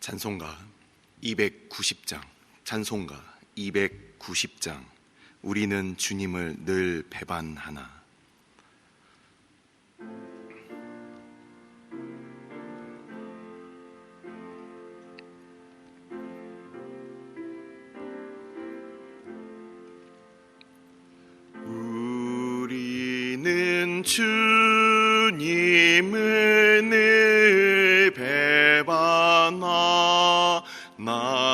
찬송가 290장, 찬송가 290장. 우리는 주님을 늘 배반하나. 우리는 주님을 늘 배반하나.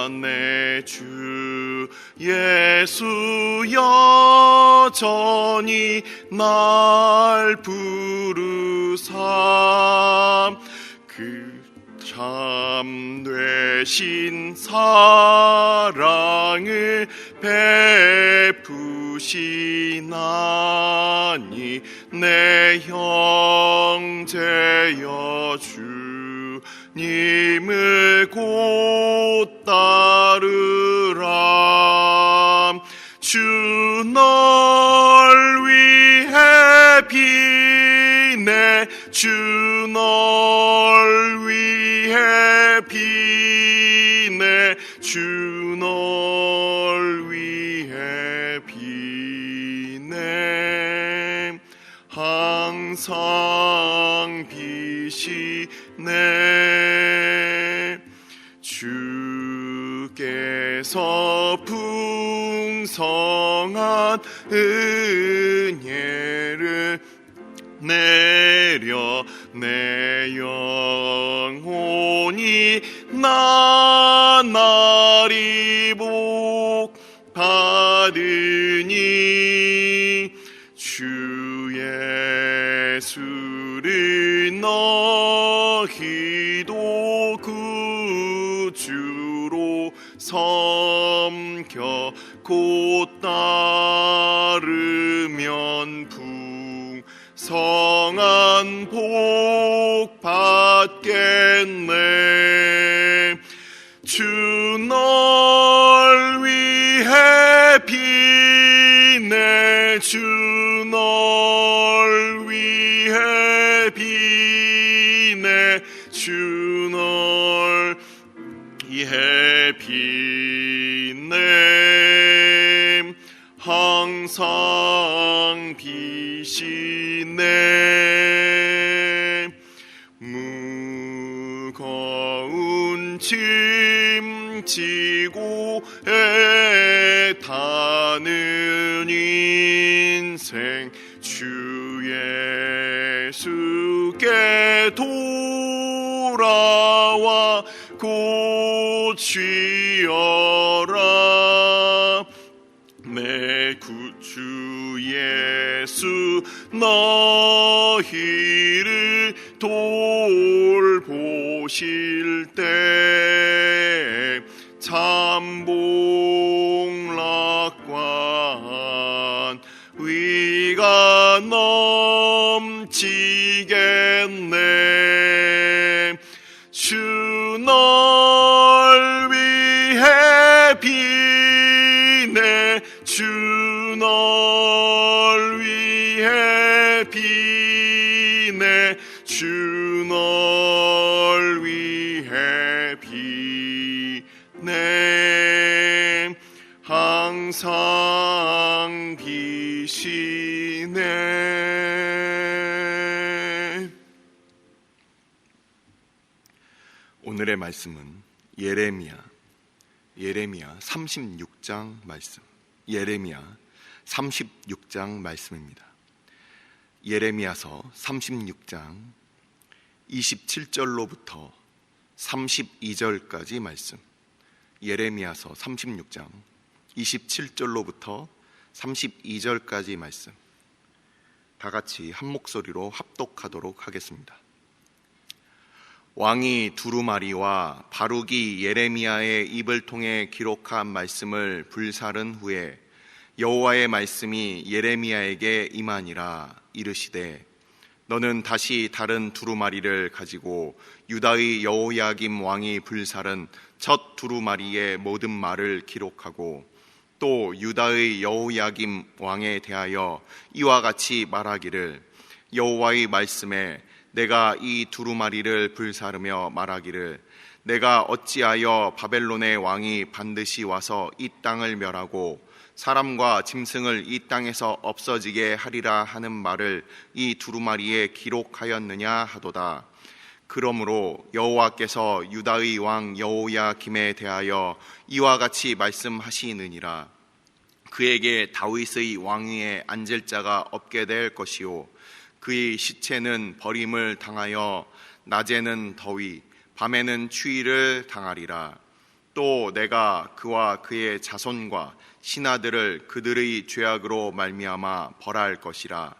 내 주 예수 여전히 날 부르사 그 참되신 사랑을 베푸시나니 내 형제여 주님을 곧 따르라. 주 널 위해 비네, 주 널 위해 비네, 주 널 위해 비네. 항상 비시네. 주께서 풍성한 은혜를 내려 내 영혼이 나날이 복 받으니 주 예수를 너희도 구주로 섬겨 곧 따르면 풍성한 복 받겠네. 주 널 위해 비네, 주 널 위해 비네, 주 널 위해 비네. 항상 비시네. 무거운 짐 지고 애타는 인생 주 예수께 돌아와 곧 쉬어라. 내 구주 예수 너희를 돌보실 때 참복락관 위가 넘치겠네. 주 널 위해 비네, 주 널 위해 비네, 주 널 위해 비네. 항상 비시네. 오늘의 말씀은 예레미야 36장 말씀, 예레미야 36장 말씀입니다. 예레미야서 36장 27절로부터 32절까지 말씀, 예레미야서 36장 27절로부터 32절까지 말씀, 다 같이 한 목소리로 합독하도록 하겠습니다. 왕이 두루마리와 바룩이 예레미야의 입을 통해 기록한 말씀을 불사른 후에 여호와의 말씀이 예레미야에게 임하니라. 이르시되 너는 다시 다른 두루마리를 가지고 유다의 여호야김 왕이 불사른 첫 두루마리의 모든 말을 기록하고 또 유다의 여호야김 왕에 대하여 이와 같이 말하기를 여호와의 말씀에 내가 이 두루마리를 불사르며 말하기를 내가 어찌하여 바벨론의 왕이 반드시 와서 이 땅을 멸하고 사람과 짐승을 이 땅에서 없어지게 하리라 하는 말을 이 두루마리에 기록하였느냐 하도다. 그러므로 여호와께서 유다의 왕 여호야김에 대하여 이와 같이 말씀하시느니라. 그에게 다윗의 왕위에 앉을 자가 없게 될 것이요 그의 시체는 버림을 당하여 낮에는 더위 밤에는 추위를 당하리라. 또 내가 그와 그의 자손과 신하들을 그들의 죄악으로 말미암아 벌할 것이라.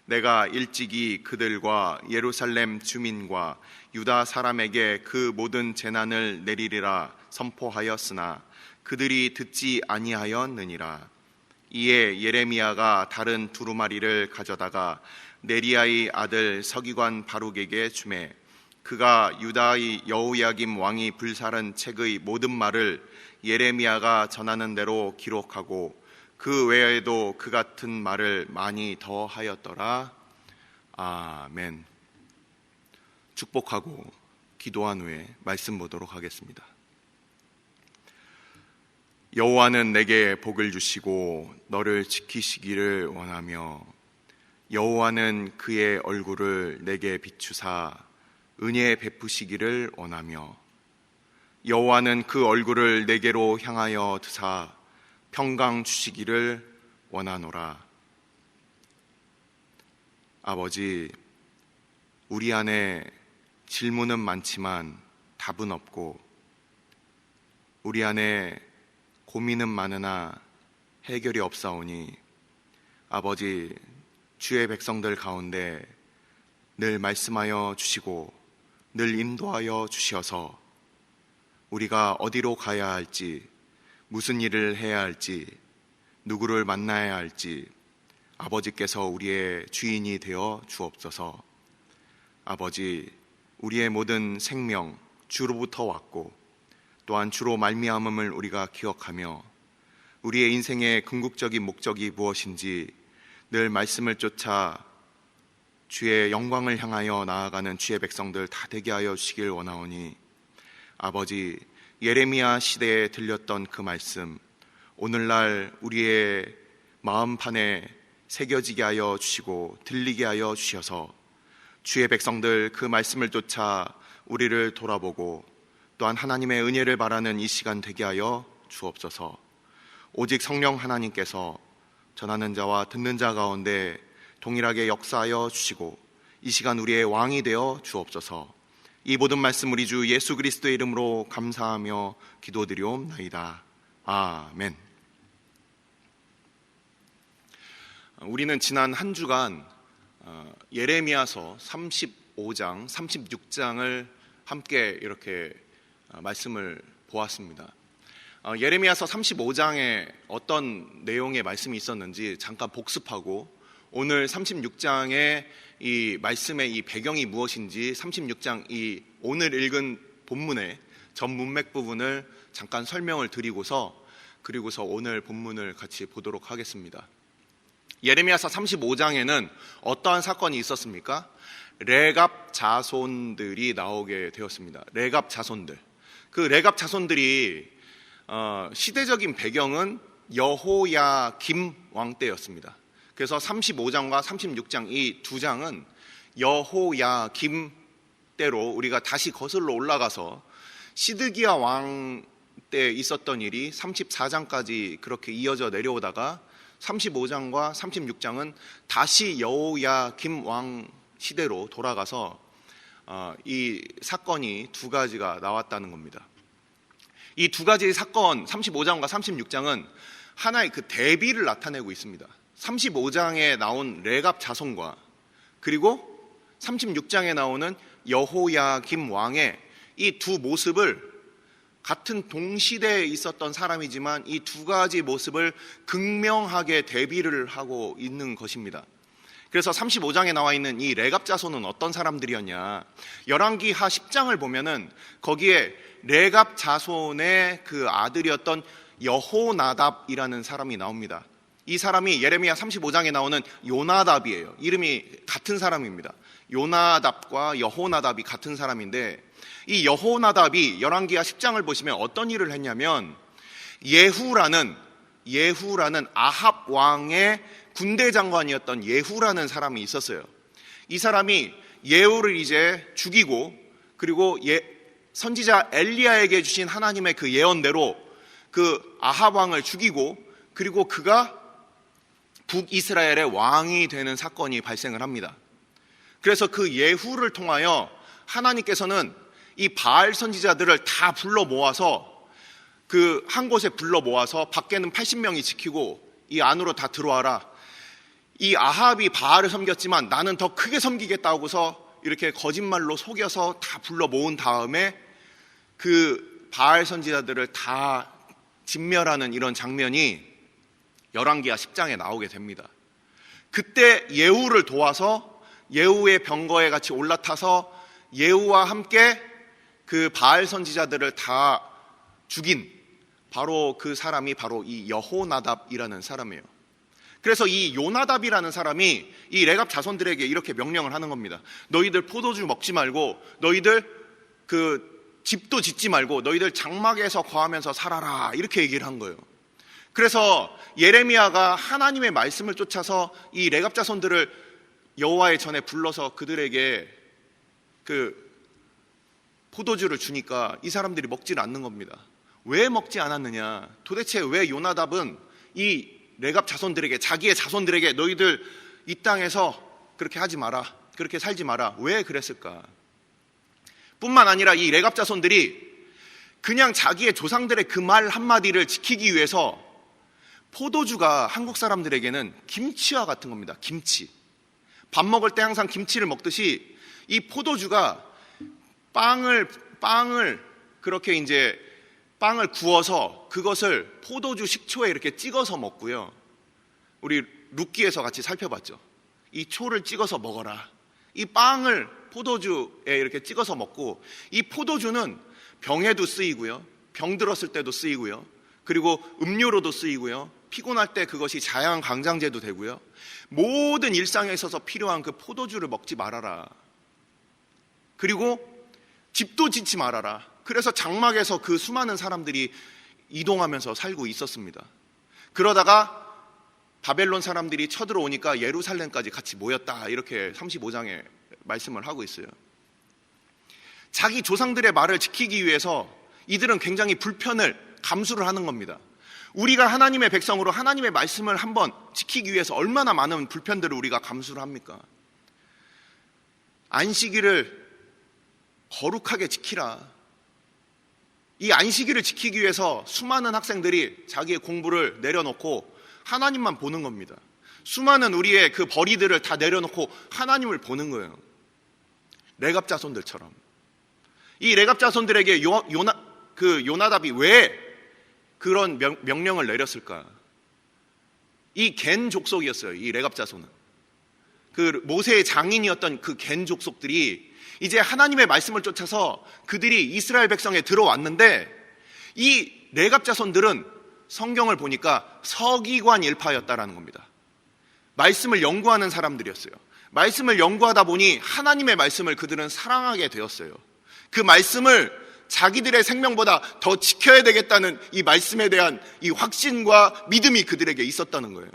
내가 일찍이 그들과 예루살렘 주민과 유다 사람에게 그 모든 재난을 내리리라 선포하였으나 그들이 듣지 아니하였느니라. 이에 예레미야가 다른 두루마리를 가져다가 네리야의 아들 서기관 바룩에게 주매 그가 유다의 여호야김 왕이 불살은 책의 모든 말을 예레미야가 전하는 대로 기록하고 그 외에도 그 같은 말을 많이 더 하였더라. 아멘. 축복하고 기도한 후에 말씀 보도록 하겠습니다. 여호와는 내게 복을 주시고 너를 지키시기를 원하며 여호와는 그의 얼굴을 내게 비추사 은혜 베푸시기를 원하며 여호와는 그 얼굴을 내게로 향하여 드사 평강 주시기를 원하노라. 아버지, 우리 안에 질문은 많지만 답은 없고 우리 안에 고민은 많으나 해결이 없사오니 아버지, 주의 백성들 가운데 늘 말씀하여 주시고 늘 인도하여 주셔서 우리가 어디로 가야 할지, 무슨 일을 해야 할지, 누구를 만나야 할지 아버지께서 우리의 주인이 되어 주옵소서. 아버지, 우리의 모든 생명 주로부터 왔고 또한 주로 말미암음을 우리가 기억하며 우리의 인생의 궁극적인 목적이 무엇인지 늘 말씀을 쫓아 주의 영광을 향하여 나아가는 주의 백성들 다 되게 하여 주시길 원하오니 아버지, 예레미야 시대에 들렸던 그 말씀 오늘날 우리의 마음판에 새겨지게 하여 주시고 들리게 하여 주셔서 주의 백성들 그 말씀을 쫓아 우리를 돌아보고 또한 하나님의 은혜를 바라는 이 시간 되게 하여 주옵소서. 오직 성령 하나님께서 전하는 자와 듣는 자 가운데 동일하게 역사하여 주시고 이 시간 우리의 왕이 되어 주옵소서. 이 모든 말씀 우리 주 예수 그리스도의 이름으로 감사하며 기도드리옵나이다. 아멘. 우리는 지난 한 주간 예레미야서 35장, 36장을 함께 이렇게 말씀을 보았습니다. 예레미야서 35장에 어떤 내용의 말씀이 있었는지 잠깐 복습하고 오늘 36장의 이 말씀의 이 배경이 무엇인지 36장 이 오늘 읽은 본문의 전 문맥 부분을 잠깐 설명을 드리고서 그리고서 오늘 본문을 같이 보도록 하겠습니다. 예레미야서 35장에는 어떠한 사건이 있었습니까? 레갑 자손들이 나오게 되었습니다. 레갑 자손들. 그 레갑 자손들이 시대적인 배경은 여호야김 왕 때였습니다. 그래서 35장과 36장 이 두 장은 여호야김 때로 우리가 다시 거슬러 올라가서 시드기야 왕 때 있었던 일이 34장까지 그렇게 이어져 내려오다가 35장과 36장은 다시 여호야김 왕 시대로 돌아가서 이 사건이 두 가지가 나왔다는 겁니다. 이 두 가지의 사건 35장과 36장은 하나의 그 대비를 나타내고 있습니다. 35장에 나온 레갑 자손과 그리고 36장에 나오는 여호야김 왕의 이 두 모습을 같은 동시대에 있었던 사람이지만 이 두 가지 모습을 극명하게 대비를 하고 있는 것입니다. 그래서 35장에 나와 있는 이 레갑 자손은 어떤 사람들이었냐? 열왕기하 10장을 보면은 거기에 레갑 자손의 그 아들이었던 여호나답이라는 사람이 나옵니다. 이 사람이 예레미야 35장에 나오는 요나답이에요. 이름이 같은 사람입니다. 요나답과 여호나답이 같은 사람인데 이 여호나답이 열왕기하 10장을 보시면 어떤 일을 했냐면 예후라는 아합 왕의 군대 장관이었던 예후라는 사람이 있었어요. 이 사람이 예후를 이제 죽이고, 그리고 선지자 엘리야에게 주신 하나님의 그 예언대로 그 아합 왕을 죽이고, 그리고 그가 북이스라엘의 왕이 되는 사건이 발생을 합니다. 그래서 그 예후를 통하여 하나님께서는 이 바알 선지자들을 다 불러 모아서 그 한 곳에 불러 모아서 밖에는 80명이 지키고 이 안으로 다 들어와라. 이 아합이 바알을 섬겼지만 나는 더 크게 섬기겠다 하고서 이렇게 거짓말로 속여서 다 불러 모은 다음에 그 바알 선지자들을 다 진멸하는 이런 장면이 열왕기하 10장에 나오게 됩니다. 그때 예후를 도와서 예후의 병거에 같이 올라타서 예후와 함께 그 바알 선지자들을 다 죽인 바로 그 사람이 바로 이 여호나답이라는 사람이에요. 그래서 이 요나답이라는 사람이 이 레갑 자손들에게 이렇게 명령을 하는 겁니다. 너희들 포도주 먹지 말고, 너희들 그 집도 짓지 말고, 너희들 장막에서 거하면서 살아라, 이렇게 얘기를 한 거예요. 그래서 예레미야가 하나님의 말씀을 쫓아서 이 레갑 자손들을 여호와의 전에 불러서 그들에게 그 포도주를 주니까 이 사람들이 먹질 않는 겁니다. 왜 먹지 않았느냐? 도대체 왜 요나답은 이 레갑 자손들에게, 자기의 자손들에게 너희들 이 땅에서 그렇게 하지 마라, 그렇게 살지 마라, 왜 그랬을까? 뿐만 아니라 이 레갑 자손들이 그냥 자기의 조상들의 그 말 한마디를 지키기 위해서 포도주가 한국 사람들에게는 김치와 같은 겁니다. 김치. 밥 먹을 때 항상 김치를 먹듯이 이 포도주가 빵을 그렇게 이제 빵을 구워서 그것을 포도주 식초에 이렇게 찍어서 먹고요. 우리 룻기에서 같이 살펴봤죠. 이 초를 찍어서 먹어라. 이 빵을 포도주에 이렇게 찍어서 먹고, 이 포도주는 병에도 쓰이고요, 병 들었을 때도 쓰이고요, 그리고 음료로도 쓰이고요, 피곤할 때 그것이 자양 강장제도 되고요, 모든 일상에 있어서 필요한 그 포도주를 먹지 말아라. 그리고 집도 짓지 말아라. 그래서 장막에서 그 수많은 사람들이 이동하면서 살고 있었습니다. 그러다가 바벨론 사람들이 쳐들어오니까 예루살렘까지 같이 모였다, 이렇게 35장에 말씀을 하고 있어요. 자기 조상들의 말을 지키기 위해서 이들은 굉장히 불편을 감수를 하는 겁니다. 우리가 하나님의 백성으로 하나님의 말씀을 한번 지키기 위해서 얼마나 많은 불편들을 우리가 감수를 합니까? 안식일을 거룩하게 지키라. 이 안식일을 지키기 위해서 수많은 학생들이 자기의 공부를 내려놓고 하나님만 보는 겁니다. 수많은 우리의 그 벌이들을 다 내려놓고 하나님을 보는 거예요. 레갑 자손들처럼. 이 레갑 자손들에게 요나답이 왜 그런 명령을 내렸을까? 이 겐 족속이었어요. 이 레갑 자손은. 그 모세의 장인이었던 그 겐 족속들이 이제 하나님의 말씀을 쫓아서 그들이 이스라엘 백성에 들어왔는데, 이 레갑 자손들은 성경을 보니까 서기관 일파였다라는 겁니다. 말씀을 연구하는 사람들이었어요. 말씀을 연구하다 보니 하나님의 말씀을 그들은 사랑하게 되었어요. 그 말씀을 자기들의 생명보다 더 지켜야 되겠다는 이 말씀에 대한 이 확신과 믿음이 그들에게 있었다는 거예요.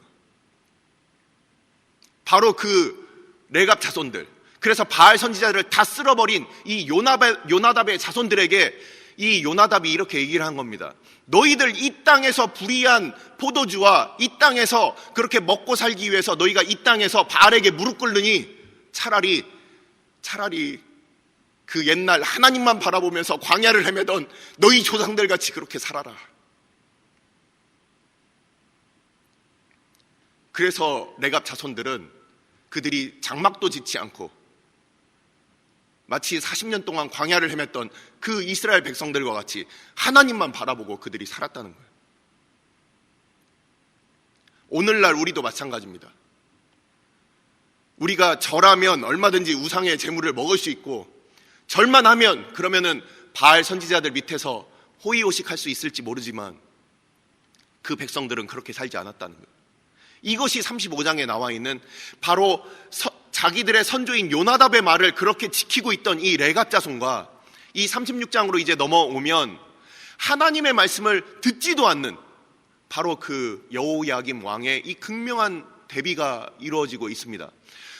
바로 그 레갑 자손들, 그래서 바알 선지자들을 다 쓸어버린 이 요나답의 자손들에게 이 요나답이 이렇게 얘기를 한 겁니다. 너희들 이 땅에서 불의한 포도주와 이 땅에서 그렇게 먹고 살기 위해서 너희가 이 땅에서 바알에게 무릎 꿇느니 차라리 그 옛날 하나님만 바라보면서 광야를 헤매던 너희 조상들 같이 그렇게 살아라. 그래서 레갑 자손들은 그들이 장막도 짓지 않고 마치 40년 동안 광야를 헤맸던 그 이스라엘 백성들과 같이 하나님만 바라보고 그들이 살았다는 거예요. 오늘날 우리도 마찬가지입니다. 우리가 절하면 얼마든지 우상의 제물을 먹을 수 있고, 절만 하면 그러면은 바알 선지자들 밑에서 호의호식할 수 있을지 모르지만 그 백성들은 그렇게 살지 않았다는 거예요. 이것이 35장에 나와 있는 바로 자기들의 선조인 요나답의 말을 그렇게 지키고 있던 이 레갑 자손과 이 36장으로 이제 넘어오면 하나님의 말씀을 듣지도 않는 바로 그 여호야김 왕의 이 극명한 대비가 이루어지고 있습니다.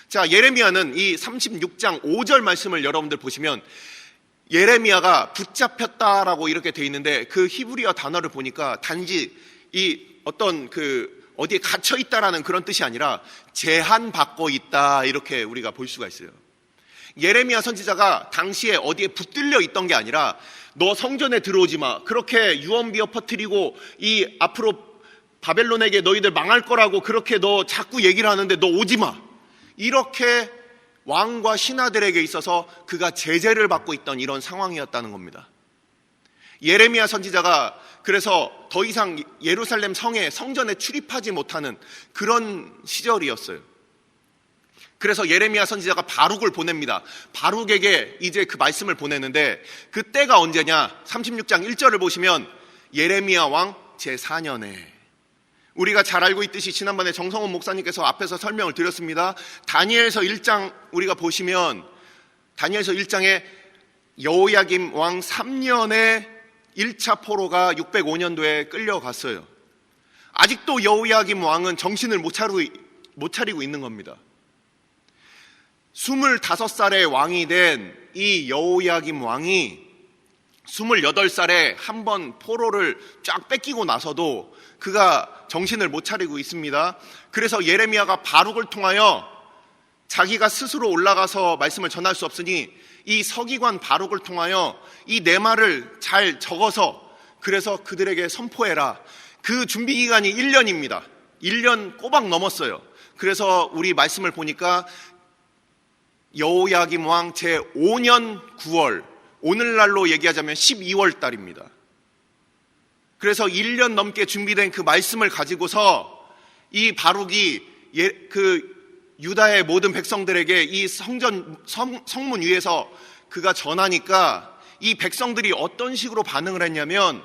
자, 예레미야는 이 36장 5절 말씀을 여러분들 보시면 예레미야가 붙잡혔다라고 이렇게 돼 있는데 그 히브리어 단어를 보니까 단지 이 어떤 어디에 갇혀 있다라는 그런 뜻이 아니라 제한받고 있다 이렇게 우리가 볼 수가 있어요. 예레미야 선지자가 당시에 어디에 붙들려 있던 게 아니라 너 성전에 들어오지 마. 그렇게 유언비어 퍼뜨리고 이 앞으로 바벨론에게 너희들 망할 거라고 그렇게 너 자꾸 얘기를 하는데 너 오지 마. 이렇게 왕과 신하들에게 있어서 그가 제재를 받고 있던 이런 상황이었다는 겁니다. 예레미야 선지자가 그래서 더 이상 예루살렘 성전에 출입하지 못하는 그런 시절이었어요. 그래서 예레미야 선지자가 바룩을 보냅니다. 바룩에게 이제 그 말씀을 보내는데 그 때가 언제냐? 36장 1절을 보시면 예레미야 왕 제4년에 우리가 잘 알고 있듯이 지난번에 정성원 목사님께서 앞에서 설명을 드렸습니다. 다니엘서 1장 우리가 보시면 다니엘서 1장에 여호야김 왕 3년에 1차 포로가 605년도에 끌려갔어요. 아직도 여호야김 왕은 정신을 못 차리고 있는 겁니다. 25살의 왕이 된 이 여호야김 왕이 28살에 한 번 포로를 쫙 뺏기고 나서도 그가 정신을 못 차리고 있습니다. 그래서 예레미야가 바룩을 통하여 자기가 스스로 올라가서 말씀을 전할 수 없으니 이 서기관 바룩을 통하여 이 내 말을 잘 적어서 그래서 그들에게 선포해라. 그 준비 기간이 1년입니다. 1년 꼬박 넘었어요. 그래서 우리 말씀을 보니까 여호야김 왕 제5년 9월 오늘날로 얘기하자면 12월 달입니다. 그래서 1년 넘게 준비된 그 말씀을 가지고서 이 바룩이 유다의 모든 백성들에게 이 성문 위에서 그가 전하니까 이 백성들이 어떤 식으로 반응을 했냐면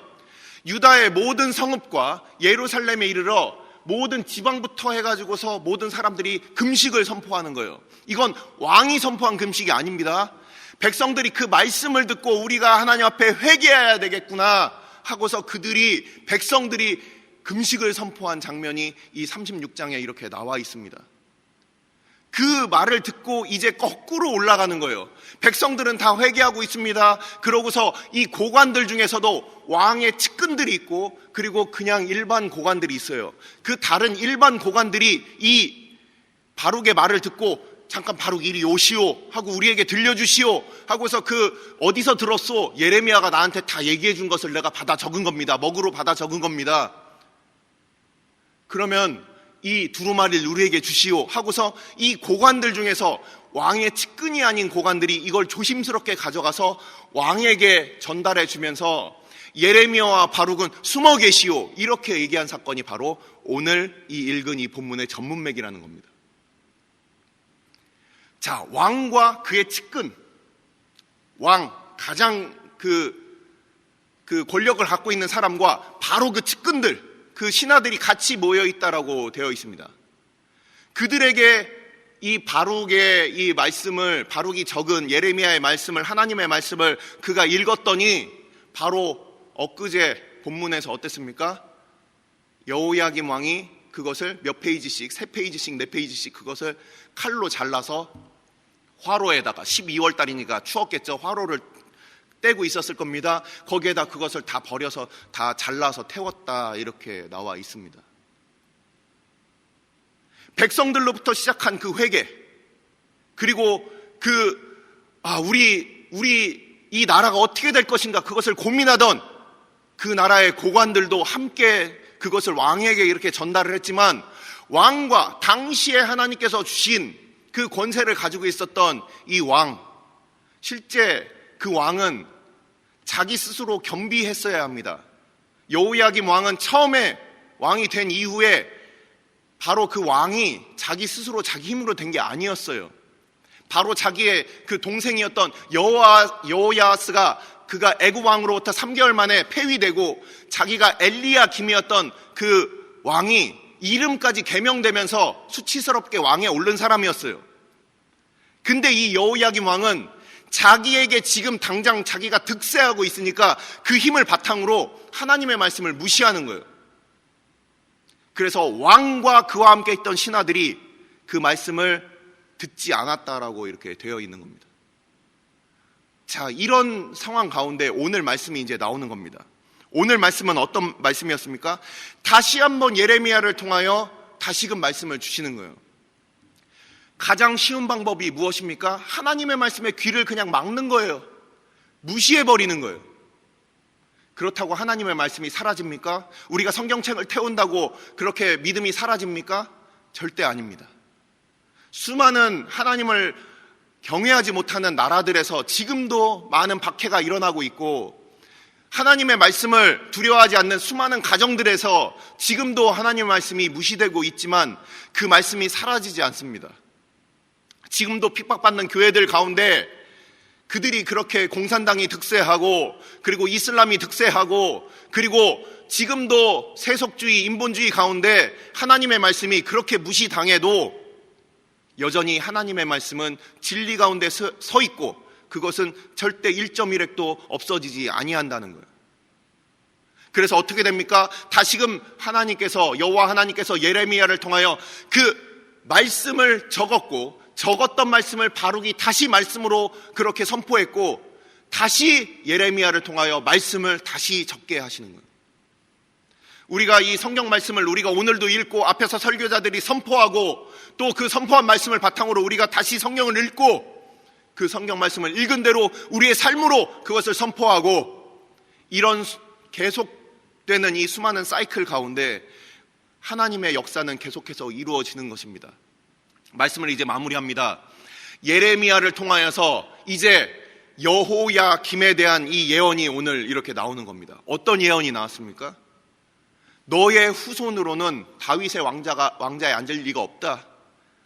유다의 모든 성읍과 예루살렘에 이르러 모든 지방부터 해가지고서 모든 사람들이 금식을 선포하는 거예요. 이건 왕이 선포한 금식이 아닙니다. 백성들이 그 말씀을 듣고 우리가 하나님 앞에 회개해야 되겠구나 하고서 백성들이 금식을 선포한 장면이 이 36장에 이렇게 나와 있습니다. 그 말을 듣고 이제 거꾸로 올라가는 거예요. 백성들은 다 회개하고 있습니다. 그러고서 이 고관들 중에서도 왕의 측근들이 있고 그리고 그냥 일반 고관들이 있어요. 그 다른 일반 고관들이 이 바룩의 말을 듣고 잠깐 바룩 이리 오시오 하고 우리에게 들려주시오 하고서 어디서 들었소? 예레미야가 나한테 다 얘기해 준 것을 내가 받아 적은 겁니다. 먹으로 받아 적은 겁니다. 그러면 이 두루마리를 우리에게 주시오 하고서 이 고관들 중에서 왕의 측근이 아닌 고관들이 이걸 조심스럽게 가져가서 왕에게 전달해 주면서 예레미야와 바룩은 숨어 계시오 이렇게 얘기한 사건이 바로 오늘 이 읽은 이 본문의 전문맥이라는 겁니다. 자, 왕과 그의 측근, 가장 그 권력을 갖고 있는 사람과 바로 그 측근들, 그 신하들이 같이 모여 있다라고 되어 있습니다. 그들에게 이 바룩의 이 말씀을, 바룩이 적은 예레미야의 말씀을, 하나님의 말씀을 그가 읽었더니 바로 엊그제 본문에서 어땠습니까? 여호야김 왕이 그것을 몇 페이지씩, 3페이지씩, 4페이지씩 그것을 칼로 잘라서 화로에다가 12월 달이니까 추웠겠죠. 화로를 떼고 있었을 겁니다. 거기에다 그것을 다 버려서 다 잘라서 태웠다 이렇게 나와 있습니다. 백성들로부터 시작한 그 회개 그리고 우리 이 나라가 어떻게 될 것인가 그것을 고민하던 그 나라의 고관들도 함께 그것을 왕에게 이렇게 전달을 했지만 왕과 당시에 하나님께서 주신 그 권세를 가지고 있었던 이 왕, 실제 그 왕은 자기 스스로 겸비했어야 합니다. 여호야김 왕은 처음에 왕이 된 이후에 바로 그 왕이 자기 스스로 자기 힘으로 된 게 아니었어요. 바로 자기의 그 동생이었던 여호야스가 그가 애굽 왕으로부터 3개월 만에 폐위되고 자기가 엘리야김이었던 그 왕이 이름까지 개명되면서 수치스럽게 왕에 오른 사람이었어요. 근데 이 여호야김 왕은 자기에게 지금 당장 자기가 득세하고 있으니까 그 힘을 바탕으로 하나님의 말씀을 무시하는 거예요. 그래서 왕과 그와 함께 있던 신하들이 그 말씀을 듣지 않았다라고 이렇게 되어 있는 겁니다. 자, 이런 상황 가운데 오늘 말씀이 이제 나오는 겁니다. 오늘 말씀은 어떤 말씀이었습니까? 다시 한번 예레미야를 통하여 다시금 말씀을 주시는 거예요. 가장 쉬운 방법이 무엇입니까? 하나님의 말씀에 귀를 그냥 막는 거예요. 무시해버리는 거예요. 그렇다고 하나님의 말씀이 사라집니까? 우리가 성경책을 태운다고 그렇게 믿음이 사라집니까? 절대 아닙니다. 수많은 하나님을 경외하지 못하는 나라들에서 지금도 많은 박해가 일어나고 있고, 하나님의 말씀을 두려워하지 않는 수많은 가정들에서 지금도 하나님의 말씀이 무시되고 있지만 그 말씀이 사라지지 않습니다. 지금도 핍박받는 교회들 가운데 그들이 그렇게 공산당이 득세하고, 그리고 이슬람이 득세하고, 그리고 지금도 세속주의, 인본주의 가운데 하나님의 말씀이 그렇게 무시당해도 여전히 하나님의 말씀은 진리 가운데 서 있고, 그것은 절대 1.1핵도 없어지지 아니한다는 거예요. 그래서 어떻게 됩니까? 다시금 여호와 하나님께서 예레미야를 통하여 그 말씀을 적었던 말씀을 바룩이 다시 말씀으로 그렇게 선포했고, 다시 예레미야를 통하여 말씀을 다시 적게 하시는 거예요. 우리가 이 성경 말씀을 우리가 오늘도 읽고 앞에서 설교자들이 선포하고, 또 그 선포한 말씀을 바탕으로 우리가 다시 성경을 읽고, 그 성경 말씀을 읽은 대로 우리의 삶으로 그것을 선포하고, 이런 계속되는 이 수많은 사이클 가운데 하나님의 역사는 계속해서 이루어지는 것입니다. 말씀을 이제 마무리합니다. 예레미야를 통하여서 이제 여호야김에 대한 이 예언이 오늘 이렇게 나오는 겁니다. 어떤 예언이 나왔습니까? 너의 후손으로는 다윗의 왕자에 앉을 리가 없다.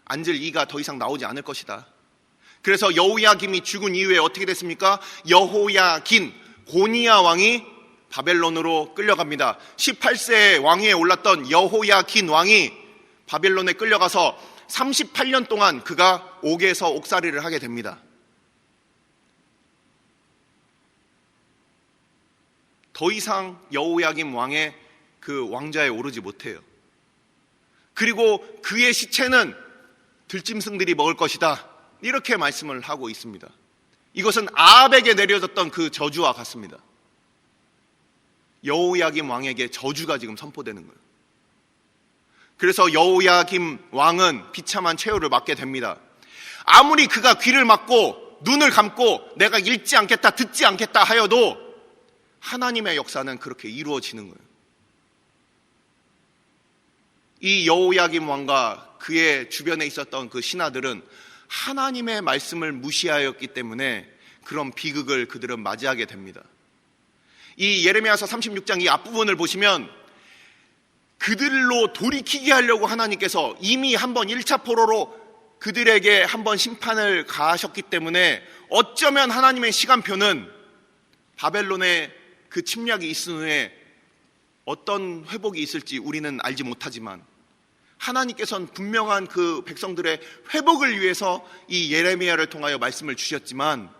앉을 이가 더 이상 나오지 않을 것이다. 그래서 여호야김이 죽은 이후에 어떻게 됐습니까? 여호야긴 고니야 왕이 바벨론으로 끌려갑니다. 18세에 왕위에 올랐던 여호야긴 왕이 바벨론에 끌려가서 38년 동안 그가 옥에서 옥살이를 하게 됩니다. 더 이상 여호야김 왕의 그 왕좌에 오르지 못해요. 그리고 그의 시체는 들짐승들이 먹을 것이다, 이렇게 말씀을 하고 있습니다. 이것은 아합에게 내려졌던 그 저주와 같습니다. 여호야김 왕에게 저주가 지금 선포되는 거예요. 그래서 여호야김 왕은 비참한 최후를 맞게 됩니다. 아무리 그가 귀를 막고 눈을 감고 내가 읽지 않겠다, 듣지 않겠다 하여도 하나님의 역사는 그렇게 이루어지는 거예요. 이 여호야김 왕과 그의 주변에 있었던 그 신하들은 하나님의 말씀을 무시하였기 때문에 그런 비극을 그들은 맞이하게 됩니다. 이 예레미야서 36장 이 앞부분을 보시면 그들로 돌이키게 하려고 하나님께서 이미 한번 1차 포로로 그들에게 한번 심판을 가하셨기 때문에 어쩌면 하나님의 시간표는 바벨론의 그 침략이 있은 후에 어떤 회복이 있을지 우리는 알지 못하지만 하나님께서는 분명한 그 백성들의 회복을 위해서 이 예레미야를 통하여 말씀을 주셨지만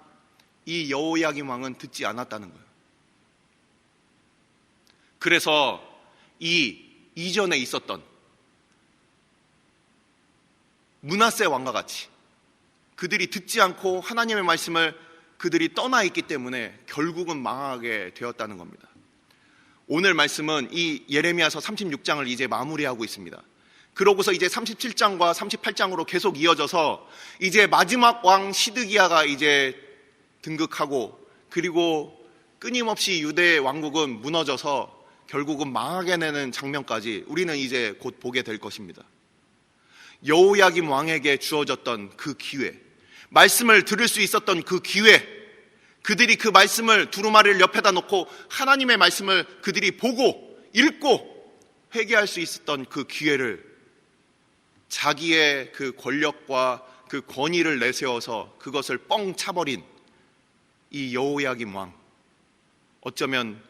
이 여호야김 왕은 듣지 않았다는 거예요. 그래서 이 이전에 있었던 므낫세 왕과 같이 그들이 듣지 않고 하나님의 말씀을 그들이 떠나 있기 때문에 결국은 망하게 되었다는 겁니다. 오늘 말씀은 이 예레미야서 36장을 이제 마무리하고 있습니다. 그러고서 이제 37장과 38장으로 계속 이어져서 이제 마지막 왕 시드기야가 이제 등극하고, 그리고 끊임없이 유대 왕국은 무너져서 결국은 망하게 되는 장면까지 우리는 이제 곧 보게 될 것입니다. 여호야김 왕에게 주어졌던 그 기회, 말씀을 들을 수 있었던 그 기회, 그들이 그 말씀을 두루마리를 옆에다 놓고 하나님의 말씀을 그들이 보고 읽고 회개할 수 있었던 그 기회를 자기의 그 권력과 그 권위를 내세워서 그것을 뻥 차버린 이 여호야김 왕, 어쩌면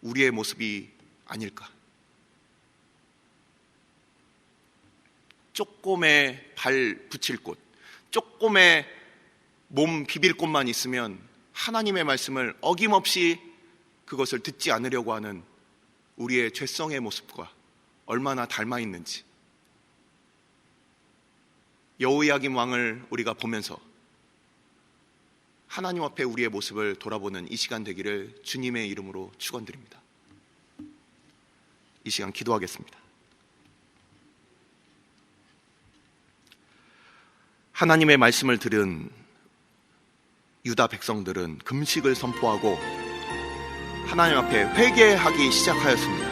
우리의 모습이 아닐까. 쪼꼬매 발 붙일 곳, 쪼꼬매 몸 비빌 곳만 있으면 하나님의 말씀을 어김없이 그것을 듣지 않으려고 하는 우리의 죄성의 모습과 얼마나 닮아 있는지 여호야김 왕을 우리가 보면서 하나님 앞에 우리의 모습을 돌아보는 이 시간 되기를 주님의 이름으로 축원드립니다. 이 시간 기도하겠습니다. 하나님의 말씀을 들은 유다 백성들은 금식을 선포하고 하나님 앞에 회개하기 시작하였습니다.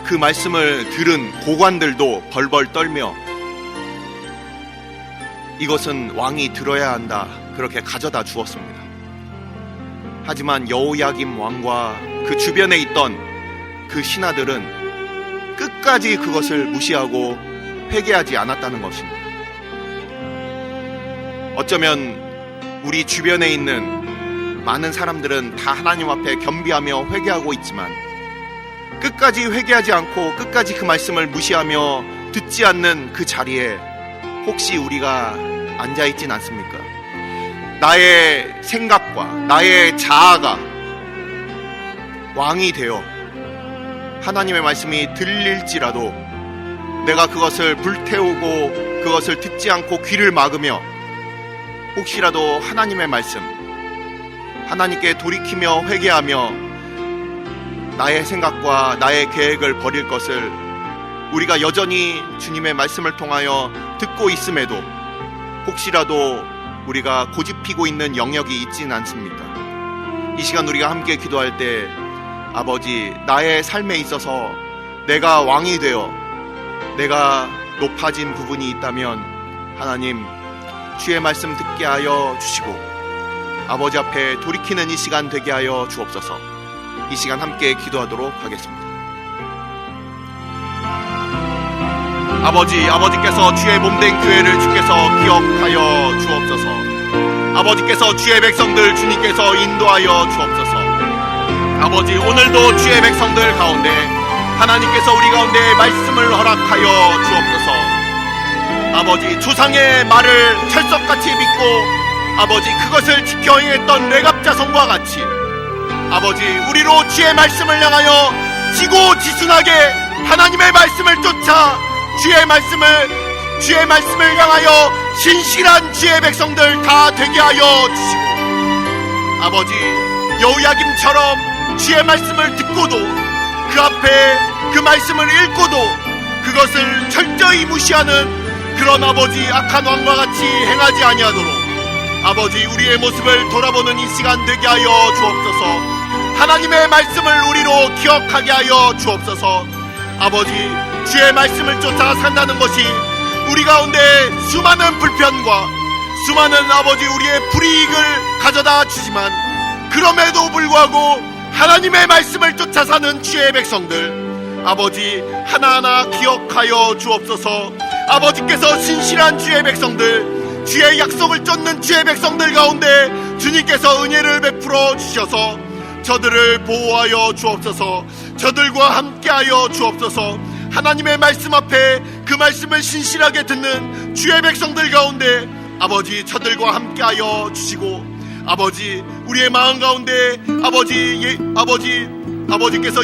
그 말씀을 들은 고관들도 벌벌 떨며 이것은 왕이 들어야 한다 그렇게 가져다 주었습니다. 하지만 여호야김 왕과 그 주변에 있던 그 신하들은 끝까지 그것을 무시하고 회개하지 않았다는 것입니다. 어쩌면 우리 주변에 있는 많은 사람들은 다 하나님 앞에 겸비하며 회개하고 있지만 끝까지 회개하지 않고 끝까지 그 말씀을 무시하며 듣지 않는 그 자리에 혹시 우리가 앉아있진 않습니까? 나의 생각과 나의 자아가 왕이 되어 하나님의 말씀이 들릴지라도 내가 그것을 불태우고 그것을 듣지 않고 귀를 막으며 혹시라도 하나님의 말씀, 하나님께 돌이키며 회개하며 나의 생각과 나의 계획을 버릴 것을 우리가 여전히 주님의 말씀을 통하여 듣고 있음에도 혹시라도 우리가 고집피고 있는 영역이 있지는 않습니까? 이 시간 우리가 함께 기도할 때 아버지, 나의 삶에 있어서 내가 왕이 되어 내가 높아진 부분이 있다면 하나님 주의 말씀 듣게 하여 주시고 아버지 앞에 돌이키는 이 시간 되게 하여 주옵소서. 이 시간 함께 기도하도록 하겠습니다. 아버지께서 주의 몸된 교회를 주께서 기억하여 주옵소서. 아버지께서 주의 백성들 주님께서 인도하여 주옵소서. 아버지, 오늘도 주의 백성들 가운데 하나님께서 우리 가운데 말씀을 허락하여 주옵소서. 아버지, 조상의 말을 철석같이 믿고 아버지 그것을 지켜 행했던 레갑 자손과 같이 아버지 우리로 주의 말씀을 향하여 지고지순하게 하나님의 말씀을 쫓아 주의 말씀을 향하여 신실한 주의 백성들 다 되게 하여 주시고 아버지 여호야김처럼 주의 말씀을 듣고도 그 앞에 그 말씀을 읽고도 그것을 철저히 무시하는 그런 아버지 악한 왕과 같이 행하지 아니하도록 아버지 우리의 모습을 돌아보는 이 시간 되게 하여 주옵소서. 하나님의 말씀을 우리로 기억하게 하여 주옵소서. 아버지 주의 말씀을 쫓아 산다는 것이 우리 가운데 수많은 불편과 수많은 아버지 우리의 불이익을 가져다 주지만 그럼에도 불구하고 하나님의 말씀을 쫓아 사는 주의 백성들 아버지 하나하나 기억하여 주옵소서. 아버지께서 신실한 주의 백성들 주의 약속을 쫓는 주의 백성들 가운데 주님께서 은혜를 베풀어 주셔서 저들을 보호하여 주옵소서. 저들과 함께하여 주옵소서. 하나님의 말씀 앞에 그 말씀을 신실하게 듣는 주의 백성들 가운데 아버지 저들과 함께하여 주시고 아버지 우리의 마음 가운데 아버지께서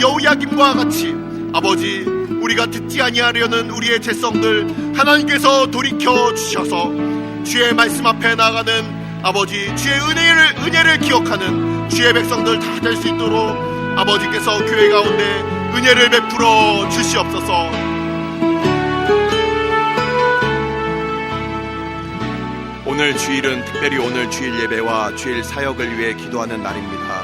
여호야김과 같이 아버지 우리가 듣지 아니하려는 우리의 죄성들 하나님께서 돌이켜 주셔서 주의 말씀 앞에 나아가는 아버지 주의 은혜를 기억하는 주의 백성들 다 될 수 있도록 아버지께서 교회 가운데 은혜를 베풀어 주시옵소서. 오늘 주일은 특별히 오늘 주일 예배와 주일 사역을 위해 기도하는 날입니다.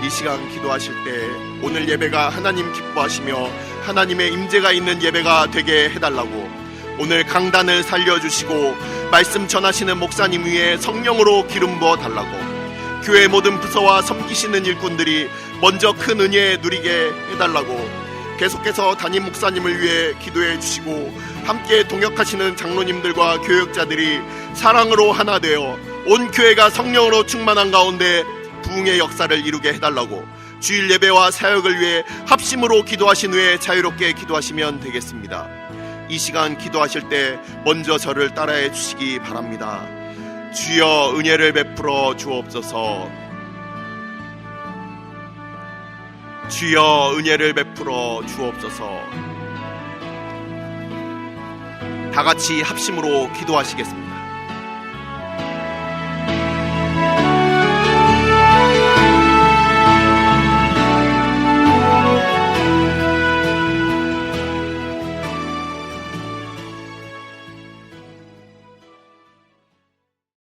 이 시간 기도하실 때 오늘 예배가 하나님 기뻐하시며 하나님의 임재가 있는 예배가 되게 해달라고 오늘 강단을 살려주시고 말씀 전하시는 목사님 위에 성령으로 기름 부어 달라고 교회 모든 부서와 섬기시는 일꾼들이 먼저 큰 은혜 누리게 해달라고 계속해서 담임 목사님을 위해 기도해 주시고 함께 동역하시는 장로님들과 교역자들이 사랑으로 하나 되어 온 교회가 성령으로 충만한 가운데 부흥의 역사를 이루게 해달라고 주일 예배와 사역을 위해 합심으로 기도하신 후에 자유롭게 기도하시면 되겠습니다. 이 시간 기도하실 때 먼저 저를 따라해 주시기 바랍니다. 주여 은혜를 베풀어 주옵소서. 주여 은혜를 베풀어 주옵소서. 다 같이 합심으로 기도하시겠습니다.